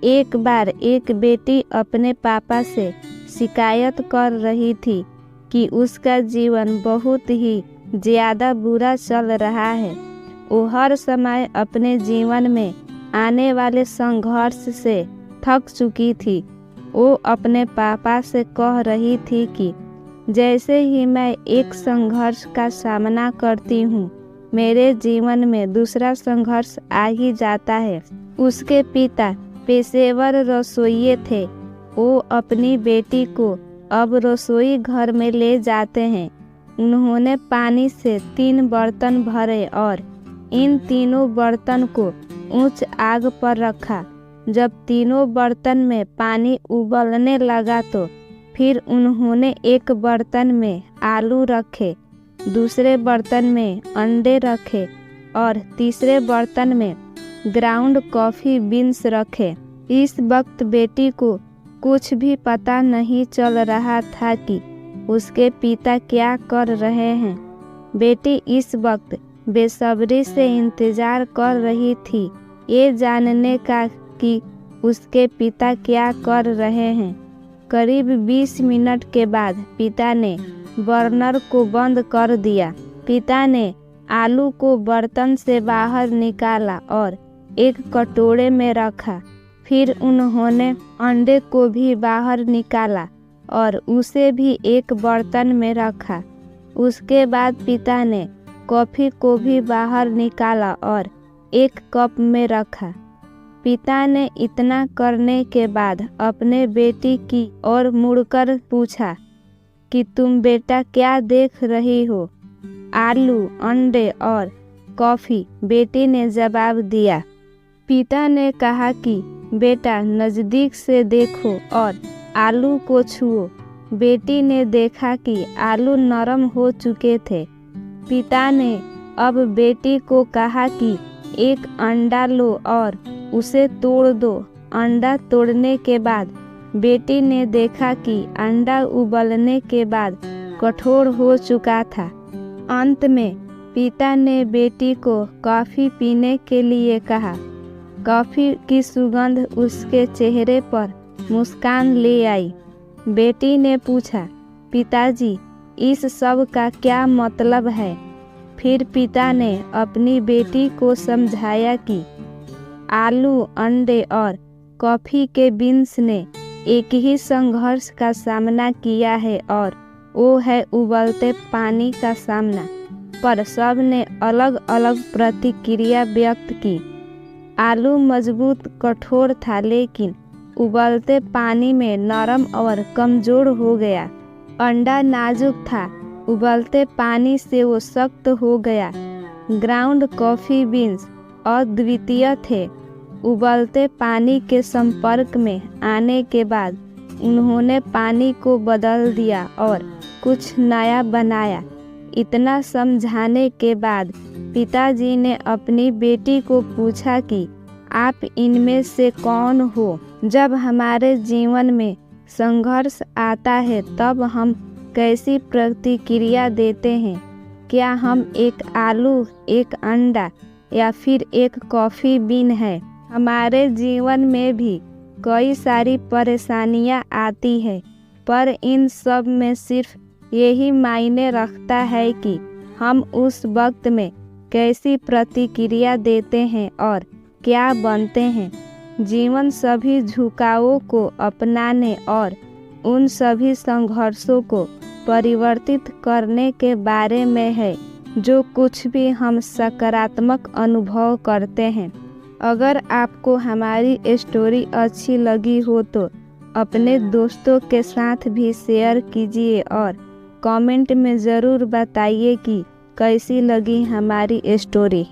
एक बार एक बेटी अपने पापा से शिकायत कर रही थी कि उसका जीवन बहुत ही ज़्यादा बुरा चल रहा है। वो हर समय अपने जीवन में आने वाले संघर्ष से थक चुकी थी। वो अपने पापा से कह रही थी कि जैसे ही मैं एक संघर्ष का सामना करती हूँ, मेरे जीवन में दूसरा संघर्ष आ ही जाता है। उसके पिता पेशेवर रसोइये थे। वो अपनी बेटी को अब रसोई घर में ले जाते हैं। उन्होंने पानी से 3 बर्तन भरे और इन तीनों बर्तन को ऊंच आग पर रखा। जब तीनों बर्तन में पानी उबलने लगा तो फिर उन्होंने एक बर्तन में आलू रखे, दूसरे बर्तन में अंडे रखे और तीसरे बर्तन में ग्राउंड कॉफ़ी बीन्स रखे। इस वक्त बेटी को कुछ भी पता नहीं चल रहा था कि उसके पिता क्या कर रहे हैं। बेटी इस वक्त बेसब्री से इंतज़ार कर रही थी ये जानने का कि उसके पिता क्या कर रहे हैं। करीब 20 मिनट के बाद पिता ने बर्नर को बंद कर दिया। पिता ने आलू को बर्तन से बाहर निकाला और एक कटोरे में रखा। फिर उन्होंने अंडे को भी बाहर निकाला और उसे भी एक बर्तन में रखा। उसके बाद पिता ने कॉफ़ी को भी बाहर निकाला और एक कप में रखा। पिता ने इतना करने के बाद अपने बेटी की ओर मुड़कर पूछा कि तुम बेटा क्या देख रही हो? आलू, अंडे और कॉफ़ी, बेटी ने जवाब दिया। पिता ने कहा कि बेटा नज़दीक से देखो और आलू को छुओ। बेटी ने देखा कि आलू नरम हो चुके थे। पिता ने अब बेटी को कहा कि एक अंडा लो और उसे तोड़ दो। अंडा तोड़ने के बाद बेटी ने देखा कि अंडा उबलने के बाद कठोर हो चुका था। अंत में पिता ने बेटी को कॉफ़ी पीने के लिए कहा। कॉफ़ी की सुगंध उसके चेहरे पर मुस्कान ले आई। बेटी ने पूछा, पिताजी, इस सब का क्या मतलब है? फिर पिता ने अपनी बेटी को समझाया कि आलू, अंडे और कॉफ़ी के बीन्स ने एक ही संघर्ष का सामना किया है और वो है उबलते पानी का सामना। पर सब ने अलग अलग प्रतिक्रिया व्यक्त की। आलू मजबूत कठोर था, लेकिन उबलते पानी में नरम और कमज़ोर हो गया। अंडा नाजुक था, उबलते पानी से वो सख्त हो गया। ग्राउंड कॉफ़ी बीन्स अद्वितीय थे। उबलते पानी के संपर्क में आने के बाद उन्होंने पानी को बदल दिया और कुछ नया बनाया। इतना समझाने के बाद पिताजी ने अपनी बेटी को पूछा कि आप इनमें से कौन हो? जब हमारे जीवन में संघर्ष आता है तब हम कैसी प्रतिक्रिया देते हैं? क्या हम एक आलू, एक अंडा या फिर एक कॉफ़ी बीन है? हमारे जीवन में भी कई सारी परेशानियां आती है, पर इन सब में सिर्फ यही मायने रखता है कि हम उस वक्त में कैसी प्रतिक्रिया देते हैं और क्या बनते हैं। जीवन सभी झुकावों को अपनाने और उन सभी संघर्षों को परिवर्तित करने के बारे में है। जो कुछ भी हम सकारात्मक अनुभव करते हैं। अगर आपको हमारी स्टोरी अच्छी लगी हो तो अपने दोस्तों के साथ भी शेयर कीजिए और कमेंट में ज़रूर बताइए कि कैसी लगी हमारी स्टोरी।